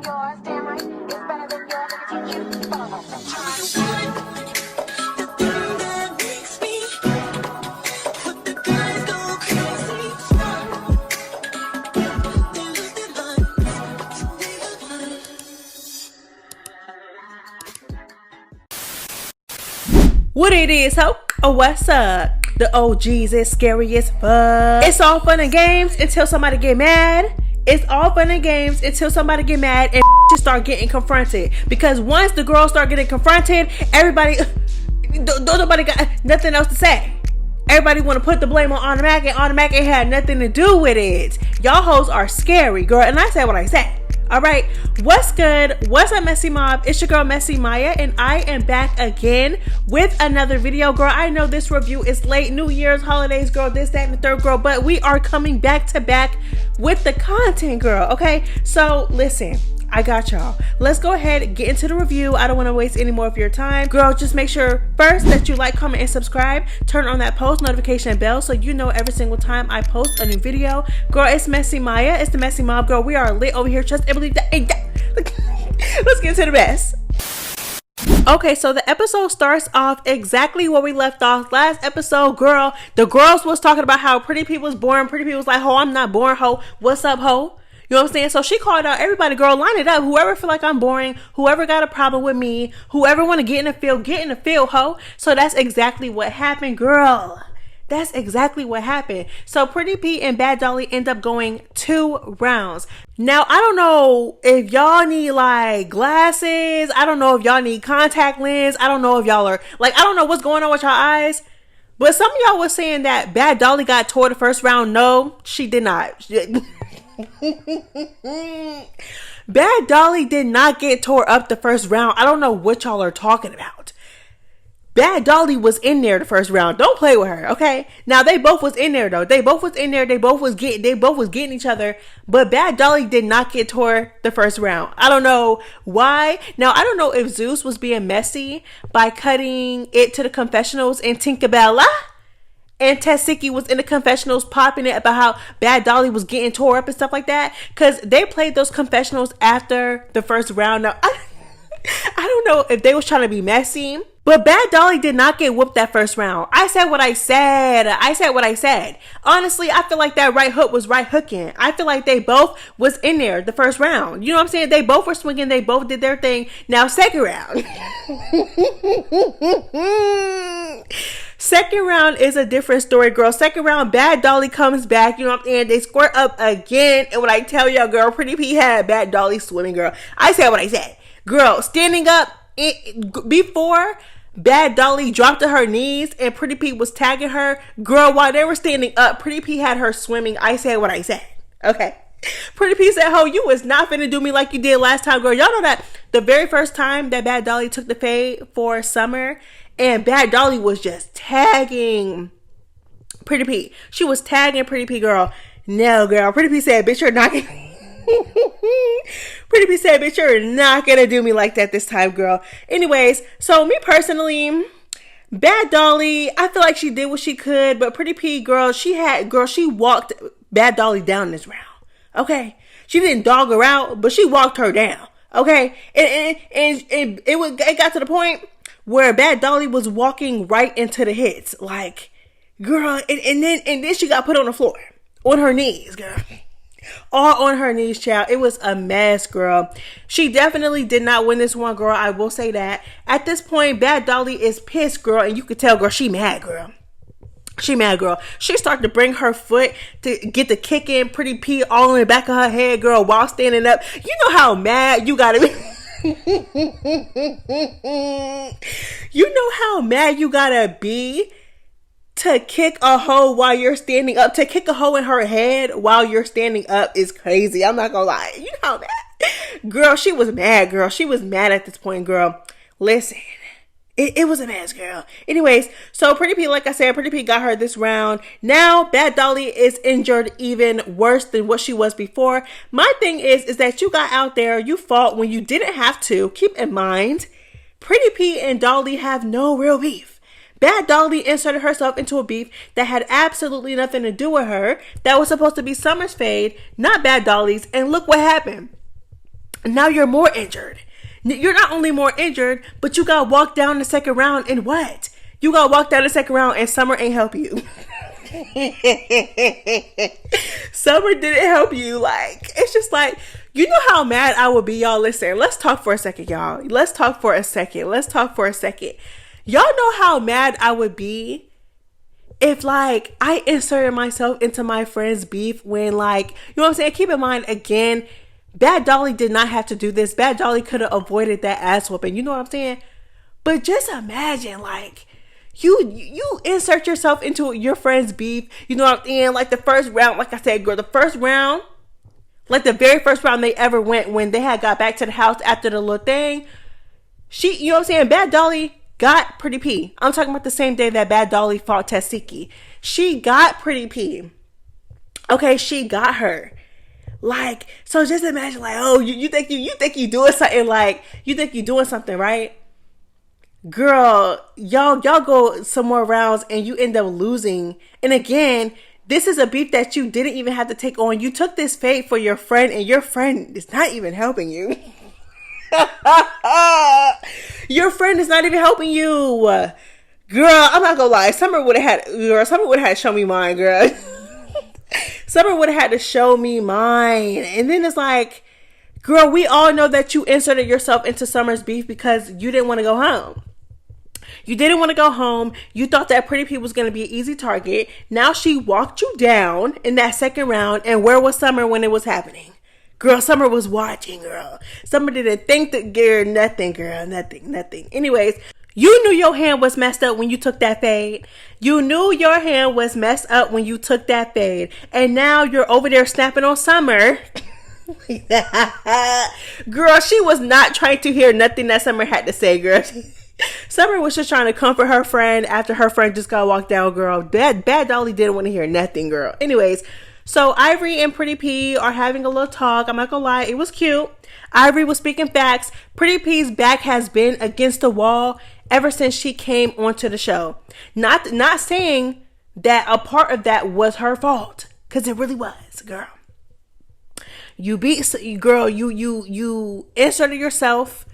Yours, damn right, it's better than yours. I can teach you. The thing that makes me put the guys go crazy. They lose their minds. What it is, ho? Oh, what's up? The OGs is scary as fuck. It's all fun and games until somebody get mad. It's all fun and games until somebody get mad and just start getting confronted. Because once the girls start getting confronted, everybody, nobody got nothing else to say. Everybody want to put the blame on Automatic, and Automatic ain't had nothing to do with it. Y'all hoes are scary, girl. And I said what I said. All right, what's good? What's up, Messy Mob? It's your girl, MessyMya, and I am back again with another video, girl. I know this review is late, New Year's, holidays, girl, this, that, and the third, girl, but we are coming back to back with the content, girl, okay? So, listen, I got y'all. Let's go ahead and get into the review. I don't want to waste any more of your time. Girl, just make sure first that you like, comment, and subscribe. Turn on that post notification bell so you know every single time I post a new video. Girl, it's MessyMya. It's the Messy Mob, girl. We are lit over here. Trust and believe that. Let's get to the best. Okay, so the episode starts off exactly where we left off last episode, girl. The girls was talking about how Pretty P was boring. Pretty P was like, ho, I'm not boring, ho. What's up, ho? You know what I'm saying? So she called out everybody, girl, line it up. Whoever feel like I'm boring, whoever got a problem with me, whoever want to get in the field, ho. So that's exactly what happened, girl. That's exactly what happened. So Pretty P and Bad Dolly end up going 2 rounds. Now, I don't know if y'all need like glasses. I don't know if y'all need contact lens. I don't know if y'all are like, I don't know what's going on with y'all eyes. But some of y'all was saying that Bad Dolly got tore the first round. No, she did not. Bad Dolly did not get tore up the first round. I don't know what y'all are talking about. Bad Dolly was in there the first round. Don't play with her, okay? Now they both was in there though. They both was in there. They both was getting each other. But Bad Dolly did not get tore the first round. I don't know why. Now I don't know if Zeus was being messy by cutting it to the confessionals and Tinkerbella and Tessiki was in the confessionals popping it about how Bad Dolly was getting tore up and stuff like that. Because they played those confessionals after the first round. Now, I don't know if they was trying to be messy. But Bad Dolly did not get whooped that first round. I said what I said. Honestly, I feel like that right hook was right hooking. I feel like they both was in there the first round. You know what I'm saying? They both were swinging. They both did their thing. Now, second round. Second round is a different story, girl. Second round, Bad Dolly comes back. You know what I'm saying? They square up again. And when I tell y'all, girl, Pretty P had Bad Dolly swimming, girl. I said what I said. Girl, standing up before Bad Dolly dropped to her knees and Pretty P was tagging her. Girl, while they were standing up, Pretty P had her swimming. I said what I said. Okay. Pretty P said, ho, you was not finna do me like you did last time, girl. Y'all know that the very first time that Bad Dolly took the fade for Summer and Bad Dolly was just tagging Pretty P. She was tagging Pretty P, girl. No, girl. Pretty P said, bitch, you're not gonna... Pretty P said, bitch, you're not gonna do me like that this time, girl. Anyways, so me personally, Bad Dolly, I feel like she did what she could, but Pretty P, girl, she walked Bad Dolly down this round. Okay? She didn't dog her out, but she walked her down. Okay? And it got to the point where Bad Dolly was walking right into the hits. Like, girl, and then she got put on the floor. On her knees, girl. All on her knees, child. It was a mess, girl. She definitely did not win this one, girl. I will say that. At this point, Bad Dolly is pissed, girl. And you could tell, girl, she mad, girl. She mad, girl. She started to bring her foot to get the kick in. Pretty P all in the back of her head, girl, while standing up. You know how mad you gotta be. You know how mad you gotta be to kick a hoe while you're standing up. To kick a hoe in her head while you're standing up is crazy. I'm not gonna lie. You know how mad? Girl, she was mad, girl. She was mad at this point, girl. Listen. It was a mess, girl. Anyways, so Pretty P, like I said, Pretty P got her this round. Now, Bad Dolly is injured even worse than what she was before. My thing is that you got out there, you fought when you didn't have to. Keep in mind, Pretty P and Dolly have no real beef. Bad Dolly inserted herself into a beef that had absolutely nothing to do with her. That was supposed to be Summer's fade, not Bad Dolly's. And look what happened. Now you're more injured. You're not only more injured, but you got walked down the second round and what? You got walked down the second round and Summer ain't help you. Summer didn't help you. Like, it's just like, you know how mad I would be, y'all. Listen, let's talk for a second, y'all. Let's talk for a second. Y'all know how mad I would be if, like, I inserted myself into my friend's beef when, like, you know what I'm saying? Keep in mind, again, Bad Dolly did not have to do this. Bad Dolly could have avoided that ass whooping. You know what I'm saying? But just imagine, like, you insert yourself into your friend's beef. You know what I'm saying? Like, the first round, like I said, girl, the first round, like the very first round they ever went when they had got back to the house after the little thing, you know what I'm saying? Bad Dolly got Pretty P. I'm talking about the same day that Bad Dolly fought Tasiki. She got Pretty P. Okay, she got her. Like, so just imagine, like, oh, you think you doing something, like, you think you doing something, right? Girl, y'all go some more rounds and you end up losing. And again, this is a beef that you didn't even have to take on. You took this fate for your friend and your friend is not even helping you. Your friend is not even helping you. Girl, I'm not gonna lie. Summer would have had to show me mine, girl. Summer would have had to show me mine. And then it's like, girl, we all know that you inserted yourself into Summer's beef because you didn't want to go home. You didn't want to go home. You thought that Pretty P was going to be an easy target. Now she walked you down in that second round. And where was Summer when it was happening? Girl, Summer was watching, girl. Summer didn't think that, girl, nothing. Anyways, you knew your hand was messed up when you took that fade. You knew your hand was messed up when you took that fade. And now you're over there snapping on Summer. Girl, she was not trying to hear nothing that Summer had to say, girl. Summer was just trying to comfort her friend after her friend just got walked down, girl. Bad Dolly didn't want to hear nothing, girl. Anyways, so Ivori and Pretty P are having a little talk. I'm not gonna lie, it was cute. Ivori was speaking facts. Pretty P's back has been against the wall ever since she came onto the show. Not saying that a part of that was her fault, because it really was, girl. You inserted yourself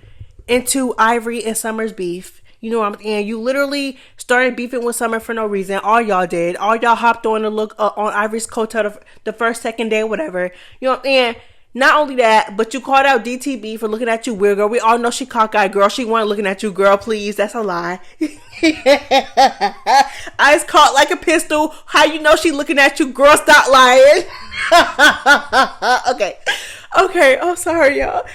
into Ivori and Summer's beef. You know what I'm saying? You literally started beefing with Summer for no reason. All y'all did. All y'all hopped on the look on Ivori's coattail the first, second day, whatever. You know what I'm saying? Not only that, but you called out DTB for looking at you weird, girl. We all know she cockeyed, girl. She wasn't looking at you, girl. Please, that's a lie. Eyes caught like a pistol. How you know she looking at you, girl? Stop lying. Okay. Oh, sorry, y'all.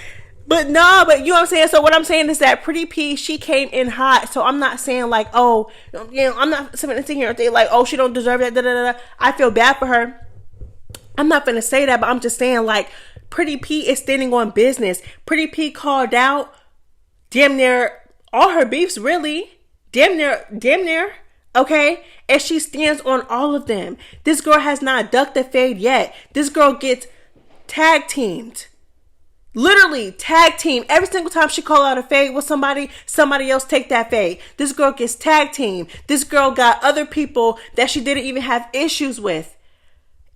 But you know what I'm saying? So what I'm saying is that Pretty P, she came in hot. So I'm not saying like, oh, you know, I'm not sitting here and think like, oh, she don't deserve that. I feel bad for her. I'm not gonna say that, but I'm just saying like, Pretty P is standing on business. Pretty P called out damn near all her beefs, really. Damn near. Okay? And she stands on all of them. This girl has not ducked the fade yet. This girl gets tag teamed. Literally tag team. Every single time she call out a fade with somebody else take that fade. This girl gets tag team. This girl got other people that she didn't even have issues with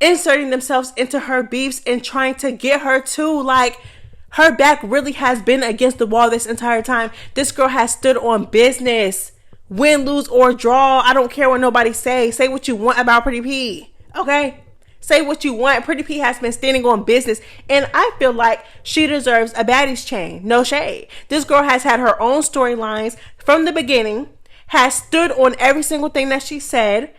inserting themselves into her beefs and trying to get her to, like, her back really has been against the wall this entire time. This girl has stood on business. Win, lose, or draw. I don't care what nobody say. Say what you want about Pretty P. Okay? Say what you want. Pretty P has been standing on business. And I feel like she deserves a Baddies chain. No shade. This girl has had her own storylines from the beginning. Has stood on every single thing that she said.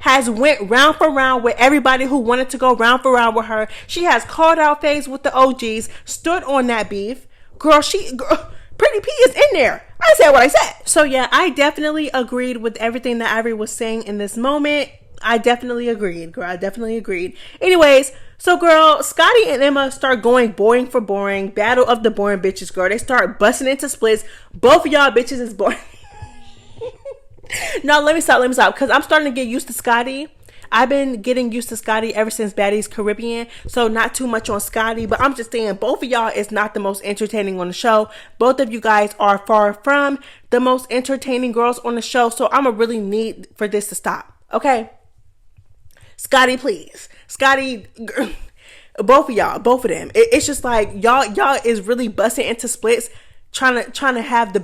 Has went round for round with everybody who wanted to go round for round with her. She has called out phase with the OGs. Stood on that beef. Girl, Pretty P is in there. I said what I said. So yeah, I definitely agreed with everything that Ivori was saying in this moment. I definitely agreed, girl. I definitely agreed. Anyways, so girl, Scotty and Emma start going boring for boring. Battle of the boring bitches, girl. They start busting into splits. Both of y'all bitches is boring. No, let me stop. Because I'm starting to get used to Scotty. I've been getting used to Scotty ever since Baddies Caribbean. So not too much on Scotty. But I'm just saying, both of y'all is not the most entertaining on the show. Both of you guys are far from the most entertaining girls on the show. So I'm going to really need for this to stop. Okay? Scotty, please. Scotty, Both of y'all, both of them. It's just like y'all is really busting into splits, trying to have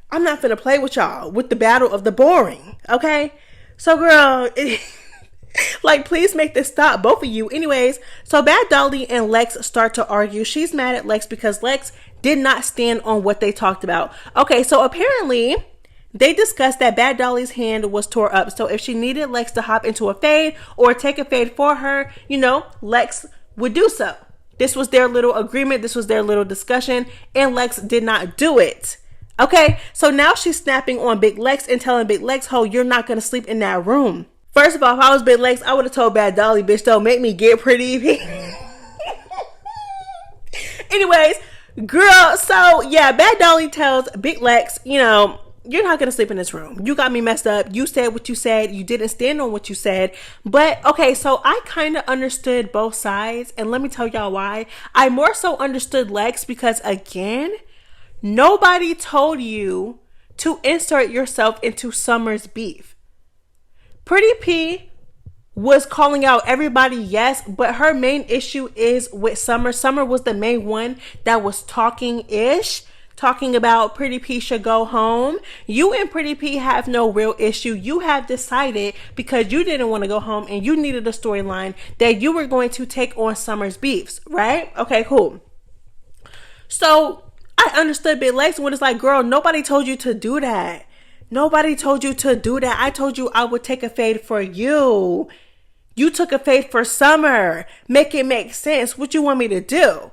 I'm not finna play with y'all with the battle of the boring. Okay, so girl, like please make this stop, both of you. Anyways, so Bad Dolly and Lex start to argue. She's mad at Lex because Lex did not stand on what they talked about. Okay, so apparently they discussed that Bad Dolly's hand was tore up. So if she needed Lex to hop into a fade or take a fade for her, Lex would do so. This was their little agreement. This was their little discussion. And Lex did not do it. Okay, so now she's snapping on Big Lex and telling Big Lex, "Ho, you're not going to sleep in that room." First of all, if I was Big Lex, I would have told Bad Dolly, "Bitch, don't make me get pretty." Anyways, girl, so yeah, Bad Dolly tells Big Lex, "You're not going to sleep in this room. You got me messed up. You said what you said. You didn't stand on what you said." But, okay, so I kind of understood both sides. And let me tell y'all why. I more so understood Lex because, again, nobody told you to insert yourself into Summer's beef. Pretty P was calling out everybody, yes, but her main issue is with Summer. Summer was the main one that was talking about Pretty P should go home. You and Pretty P have no real issue. You have decided because you didn't want to go home and you needed a storyline that you were going to take on Summer's beefs, right? Okay, cool. So I understood Big Lex when it's like, girl, nobody told you to do that. Nobody told you to do that. I told you I would take a fade for you. You took a fade for Summer. Make it make sense. What you want me to do?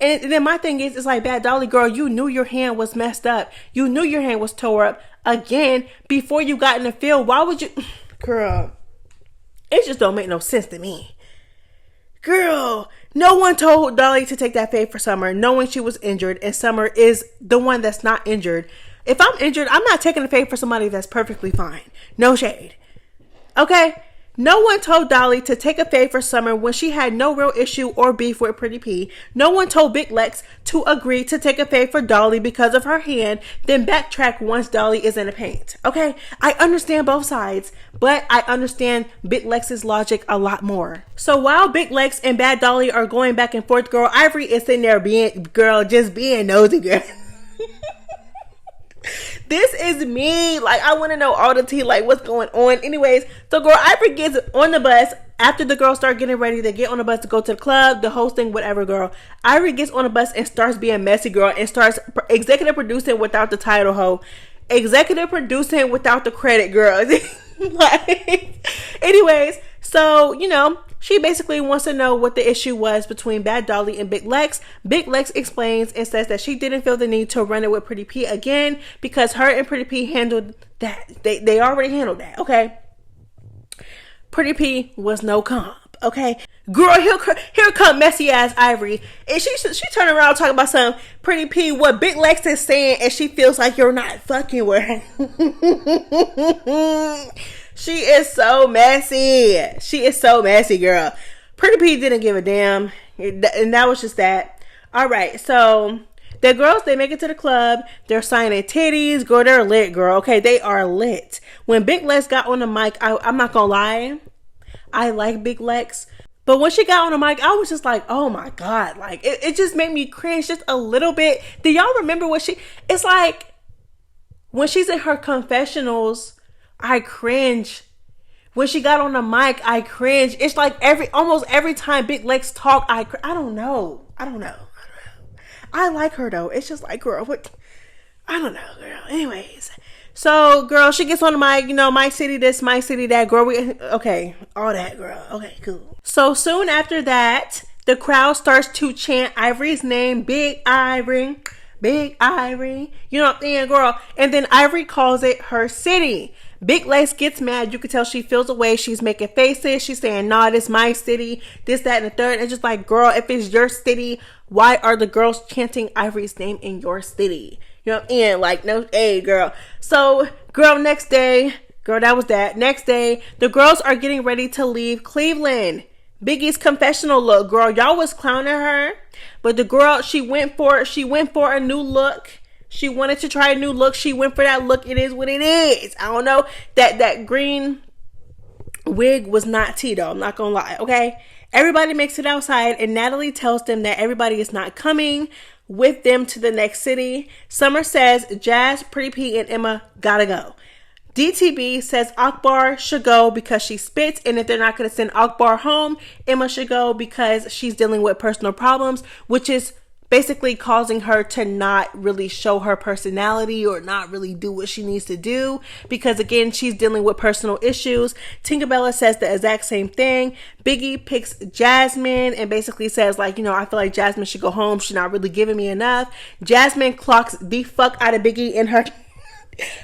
And then my thing is, it's like, Bad Dolly, girl, you knew your hand was messed up. You knew your hand was tore up again before you got in the field. Why would you, girl? It just don't make no sense to me. Girl, no one told Dolly to take that fade for Summer, knowing she was injured, and Summer is the one that's not injured. If I'm injured, I'm not taking a fade for somebody that's perfectly fine. No shade. Okay? No one told Dolly to take a fade for Summer when she had no real issue or beef with Pretty P. No one told Big Lex to agree to take a fade for Dolly because of her hand, then backtrack once Dolly is in the paint. Okay? I understand both sides, but I understand Big Lex's logic a lot more. So while Big Lex and Bad Dolly are going back and forth, girl, Ivori is sitting there just being nosy, girl. This is me. Like, I want to know all the tea, like, what's going on. Anyways, so girl, Ivori gets on the bus. After the girls start getting ready, they get on the bus to go to the club, the hosting, whatever, girl. Ivori gets on the bus and starts being messy, girl, and starts executive producing without the title, ho. Executive producing without the credit, girl. Like, anyways, so, she basically wants to know what the issue was between Bad Dolly and Big Lex. Big Lex explains and says that she didn't feel the need to run it with Pretty P again because her and Pretty P handled that. They already handled that, okay? Pretty P was no comp, okay? Girl, here come messy ass Ivori. And she turned around talking about some Pretty P, what Big Lex is saying, and she feels like you're not fucking with her. She is so messy. She is so messy, girl. Pretty P didn't give a damn. And that was just that. All right, so the girls, they make it to the club. They're signing titties. Girl, they're lit, girl. Okay, they are lit. When Big Lex got on the mic, I'm not going to lie. I like Big Lex. But when she got on the mic, I was just like, oh my God. Like, it just made me cringe just a little bit. Do y'all remember what it's like when she's in her confessionals, I cringe. When she got on the mic, I cringe. It's like almost every time Big Lex talk, I don't know. I like her though. It's just like, girl, what? I don't know, girl. Anyways, so girl, she gets on the mic, my city this, my city that, girl. Okay, all that, girl. Okay, cool. So soon after that, the crowd starts to chant Ivori's name, Big Ivori, Big Ivori. You know what I'm saying, girl? And then Ivori calls it her city. Big Lex gets mad. You can tell she feels away. She's making faces. She's saying, nah, this my city. This, that, and the third. It's just like, girl, if it's your city, why are the girls chanting Ivori's name in your city? You know what I'm saying? Like, no, hey, girl. So, girl, next day, girl, that was that. Next day, the girls are getting ready to leave Cleveland. Biggie's confessional look, girl. Y'all was clowning her. But the girl, she went for a new look. She wanted to try a new look. She went for that look. It is what it is. I don't know. That green wig was not tea, though. I'm not going to lie. Okay. Everybody makes it outside, and Natalie tells them that everybody is not coming with them to the next city. Summer says Jazz, Pretty P, and Emma gotta go. DTB says Akbar should go because she spits, and if they're not going to send Akbar home, Emma should go because she's dealing with personal problems, which is basically causing her to not really show her personality or not really do what she needs to do because, again, she's dealing with personal issues. Tinkerbella says the exact same thing. Biggie picks Jasmine and basically says, like, you know, I feel like Jasmine should go home. She's not really giving me enough. Jasmine clocks the fuck out of Biggie in her...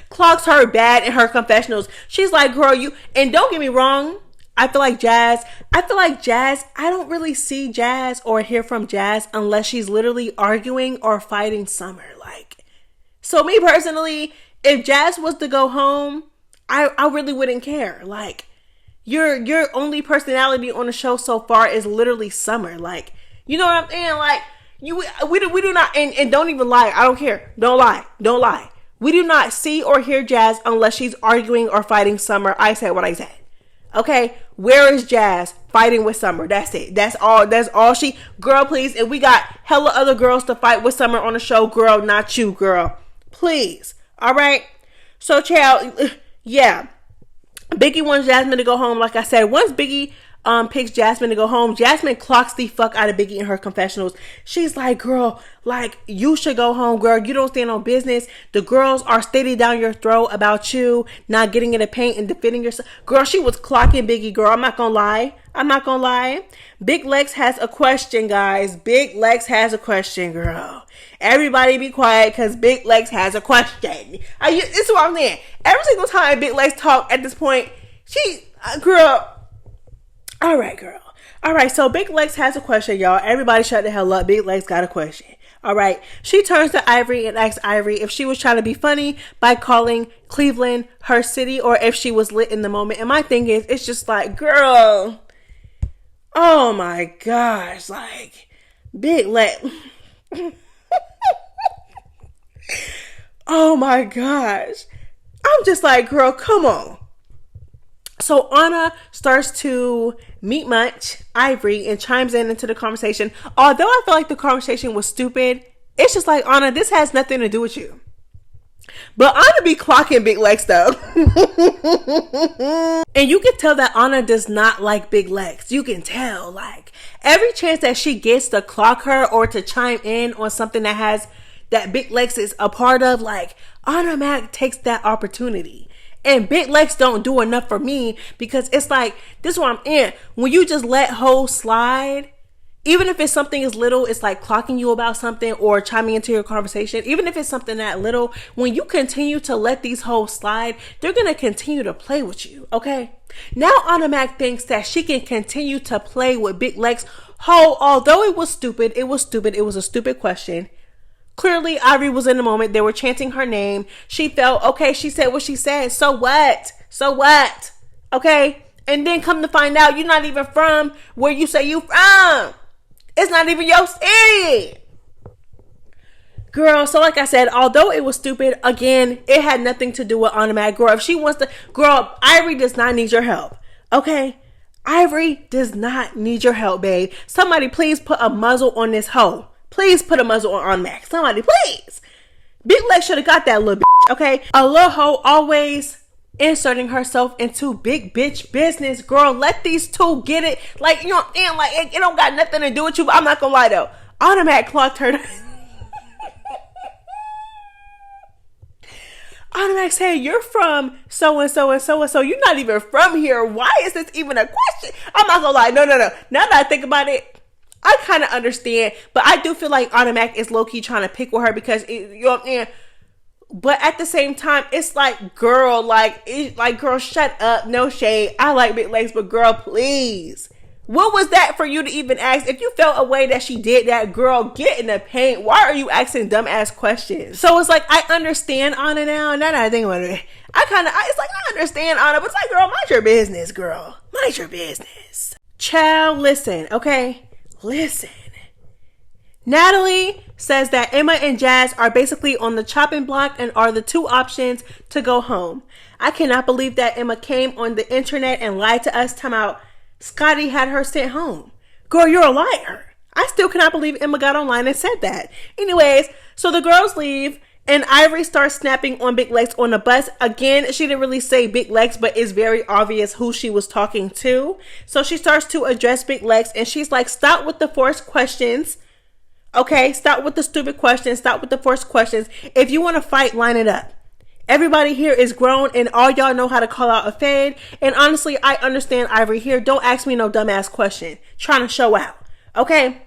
clocks her bad in her confessionals. She's like, girl, you... And don't get me wrong, I feel like Jazz, I don't really see Jazz or hear from Jazz unless she's literally arguing or fighting Summer. Like, so me personally, if Jazz was to go home, I really wouldn't care. Like, your only personality on the show so far is literally Summer. Like, you know what I'm saying? Like, we do not, and don't even lie. I don't care. Don't lie. We do not see or hear Jazz unless she's arguing or fighting Summer. I said what I said. Okay, where is Jazz fighting with Summer? That's it. That's all she... Girl, please. And we got hella other girls to fight with Summer on the show. Girl, not you, girl. Please. All right? So, child, yeah. Biggie wants Jasmine to go home. Like I said, once Biggie picks Jasmine to go home, Jasmine clocks the fuck out of Biggie in her confessionals. She's like, girl, like, you should go home, girl. You don't stand on business. The girls are steady down your throat about you not getting in the paint and defending yourself. Girl, she was clocking Biggie, girl. I'm not gonna lie. Big Lex has a question, guys. Big Lex has a question, girl. Everybody be quiet because Big Lex has a question. This is what I'm saying. Every single time Big Lex talk at this point, girl. All right, girl. All right, so Big Lex has a question, y'all. Everybody shut the hell up. Big Lex got a question. All right. She turns to Ivory and asks Ivory if she was trying to be funny by calling Cleveland her city or if she was lit in the moment. And my thing is, it's just like, girl, oh my gosh, like, Big Lex. Oh my gosh. I'm just like, girl, come on. So Anna starts to meet much Ivory and chimes into the conversation. Although I feel like the conversation was stupid, it's just like, Anna, this has nothing to do with you. But Anna be clocking Big Lex though. And you can tell that Anna does not like Big Lex. You can tell, like, every chance that she gets to clock her or to chime in on something that Big Lex is a part of, like, Anna Mac takes that opportunity. And Big Lex don't do enough for me because it's like, this is what I'm in. When you just let hoes slide, even if it's something as little, it's like clocking you about something or chiming into your conversation. Even if it's something that little, when you continue to let these hoes slide, they're going to continue to play with you. Okay. Now Anna Mac thinks that she can continue to play with Big Lex. Although it was stupid. It was a stupid question. Clearly, Ivory was in the moment. They were chanting her name. She felt, okay, she said what she said. So what? Okay? And then come to find out, you're not even from where you say you from. It's not even your city. Girl, so like I said, although it was stupid, again, it had nothing to do with Anna Mac. Girl, if she wants to... Girl, Ivory does not need your help. Okay? Ivory does not need your help, babe. Somebody please put a muzzle on this hoe. Please put a muzzle on Mac. Somebody, please. Big Lex should have got that little bitch, okay? A little hoe always inserting herself into big bitch business. Girl, let these two get it. Like, you know what I'm saying? Like, it don't got nothing to do with you, but I'm not gonna lie, though. Anna Mac clocked her. Anna Mac said, you're from so-and-so and so-and-so. You're not even from here. Why is this even a question? I'm not gonna lie. No. Now that I think about it, I kind of understand, but I do feel like Anna Mac is low-key trying to pick with her because, you know what I'm saying? But at the same time, it's like, girl, girl, shut up. No shade. I like Big Legs, but girl, please. What was that for you to even ask? If you felt a way that she did that, girl, get in the paint. Why are you asking dumbass questions? So it's like, I understand Anna now. Now that I think about it, it's like, I understand Anna, but it's like, girl, mind your business, girl. Mind your business. Child, listen, okay? Listen. Natalie says that Emma and Jazz are basically on the chopping block and are the two options to go home. I cannot believe that Emma came on the internet and lied to us. Time out. Scotty had her sent home. Girl, you're a liar. I still cannot believe Emma got online and said that. Anyways, so the girls leave and Ivori starts snapping on Big Lex on the bus. Again, she didn't really say Big Lex, but it's very obvious who she was talking to. So she starts to address Big Lex and she's like, stop with the forced questions. Okay, stop with the stupid questions. Stop with the forced questions. If you want to fight, line it up. Everybody here is grown and all y'all know how to call out a fade. And honestly, I understand Ivori here. Don't ask me no dumbass question. Trying to show out. Okay?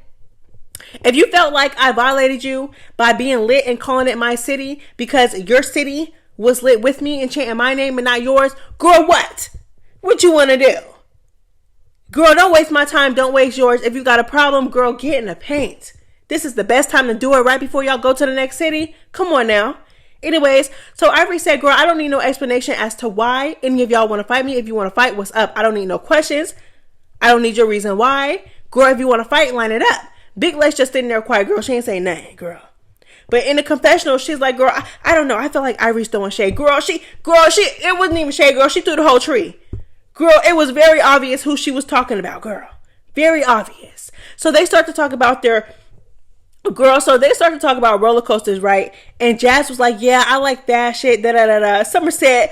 If you felt like I violated you by being lit and calling it my city because your city was lit with me and chanting my name and not yours, girl, what? What you want to do? Girl, don't waste my time. Don't waste yours. If you got a problem, girl, get in the paint. This is the best time to do it right before y'all go to the next city. Come on now. Anyways, so Ivori said, girl, I don't need no explanation as to why any of y'all want to fight me. If you want to fight, what's up? I don't need no questions. I don't need your reason why. Girl, if you want to fight, line it up. Big Lex just sitting there quiet, girl. She ain't saying nothing, girl. But in the confessional, she's like, girl, I don't know. I feel like Ivori's throwing shade. Girl, it wasn't even shade, girl. She threw the whole tree. Girl, it was very obvious who she was talking about, girl. Very obvious. So they start to talk about roller coasters, right? And Jazz was like, yeah, I like that shit, da-da-da-da. Summer said,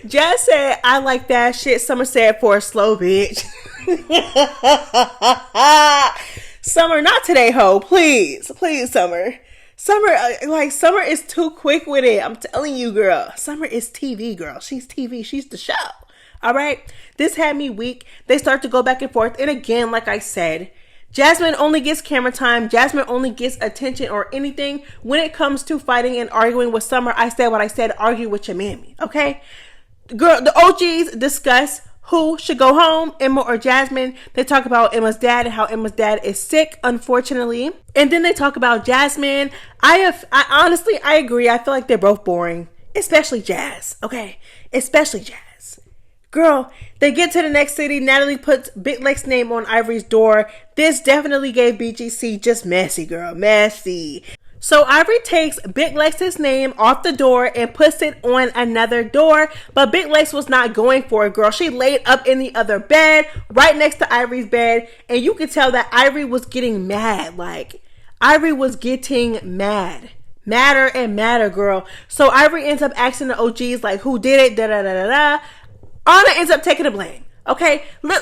Jazz said, I like that shit. Summer said, for a slow bitch. Summer, not today, ho. Please, Summer. Summer is too quick with it. I'm telling you, girl. Summer is TV, girl. She's TV. She's the show. All right? This had me weak. They start to go back and forth. And again, like I said, Jasmine only gets camera time. Jasmine only gets attention or anything. When it comes to fighting and arguing with Summer, I said what I said. Argue with your mammy. Okay? Girl, the OGs discuss who should go home, Emma or Jasmine. They talk about Emma's dad and how Emma's dad is sick, unfortunately. And then they talk about Jasmine. I honestly agree. I feel like they're both boring, especially Jazz. Okay, especially Jazz. Girl, they get to the next city. Natalie puts Big Lex's name on Ivori's door. This definitely gave BGC just messy, girl, messy. So Ivori takes Big Lex's name off the door and puts it on another door. But Big Lex was not going for it, girl. She laid up in the other bed, right next to Ivori's bed. And you could tell that Ivori was getting mad. Like, Ivori was getting mad. Madder and madder, girl. So Ivori ends up asking the OGs, like, who did it? Da-da-da-da-da. Anna ends up taking the blame. Okay, and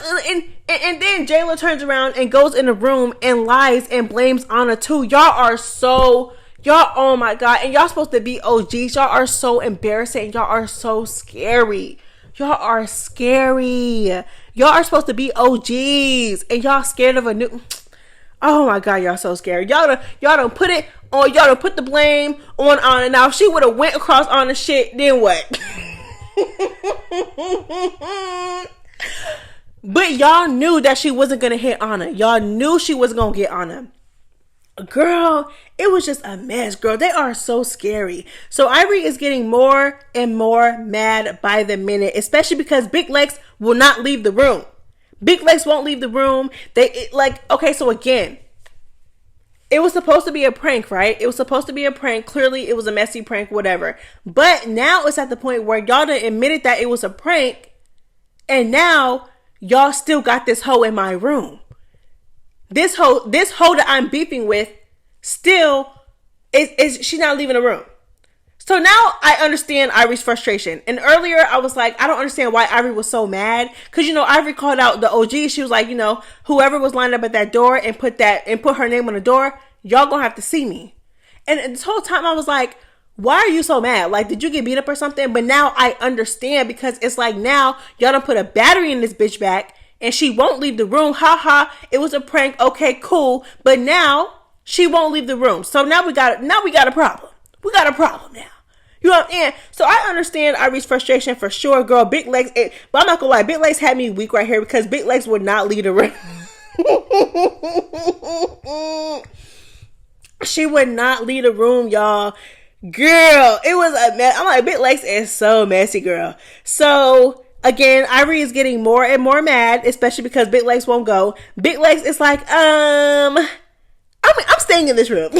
then Jayla turns around and goes in the room and lies and blames Anna too. Y'all, oh my God. And y'all supposed to be OGs. Y'all are so embarrassing. Y'all are so scary. Y'all are scary. Y'all are supposed to be OGs. And y'all scared of a new... Oh my God, y'all so scary. Y'all don't put it on, y'all don't put the blame on Anna. Now, if she would have went across Anna's shit, then what? But y'all knew that she wasn't gonna hit Anna. Y'all knew she was gonna get Anna. Girl, it was just a mess, girl. They are so scary. So Ivori is getting more and more mad by the minute, especially because Big Lex will not leave the room. Big Lex won't leave the room. Okay, so again, it was supposed to be a prank, right? It was supposed to be a prank. Clearly, it was a messy prank, whatever. But now it's at the point where y'all done admitted that it was a prank. And now y'all still got this hoe in my room. This hoe that I'm beefing with still is she not leaving the room. So now I understand Ivori's frustration. And earlier I was like, I don't understand why Ivori was so mad. Cause Ivori called out the OG. She was like, whoever was lined up at that door and put her name on the door, y'all gonna have to see me. And this whole time I was like, why are you so mad? Like, did you get beat up or something? But now I understand because it's like now y'all done put a battery in this bitch back and she won't leave the room. Ha ha. It was a prank. Okay, cool. But now she won't leave the room. So now we got a problem. We got a problem now. You know what I'm saying? So I understand Ivori's frustration for sure, girl. Big Lex, but I'm not gonna lie, Big Lex had me weak right here because Big Lex would not leave the room. She would not leave the room, y'all. Girl, it was a mess. I'm like, Big Lex is so messy, girl. So again, Ivori is getting more and more mad, especially because Big Lex won't go. Big Lex is like, I'm staying in this room.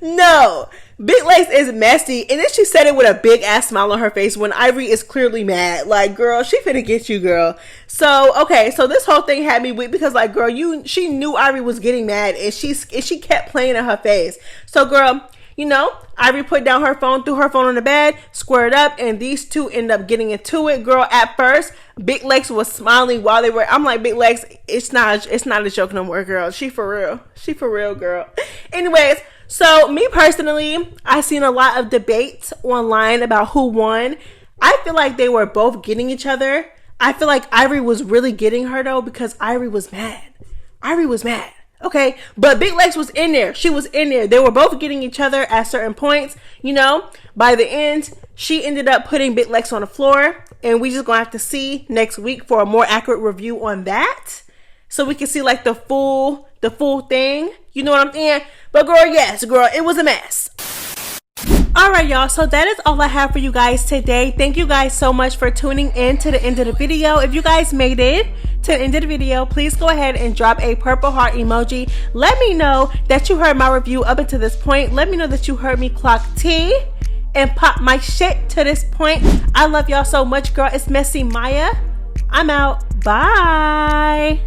No, Big Lex is messy, and then she said it with a big ass smile on her face when Ivori is clearly mad. Like, girl, she finna get you, girl. So, okay, so this whole thing had me weak because, like, girl, she knew Ivori was getting mad, and she kept playing in her face. So, girl, you know, Ivori put down her phone, threw her phone on the bed, squared up, and these two end up getting into it. Girl, at first, Big Lex was smiling while they were. I'm like, Big Lex, it's not a joke no more, girl. She for real, girl. Anyways. So, me personally, I've seen a lot of debates online about who won. I feel like they were both getting each other. I feel like Ivori was really getting her, though, because Ivori was mad. Okay? But Big Lex was in there. She was in there. They were both getting each other at certain points. You know, by the end, she ended up putting Big Lex on the floor. And we just gonna have to see next week for a more accurate review on that. So we can see, like, the full thing. You know what I'm saying? But girl, yes, girl, it was a mess. Alright, y'all, so that is all I have for you guys today. Thank you guys so much for tuning in to the end of the video. If you guys made it to the end of the video, please go ahead and drop a purple heart emoji. Let me know that you heard my review up until this point. Let me know that you heard me clock T and pop my shit to this point. I love y'all so much, girl. It's MessyMya. I'm out. Bye.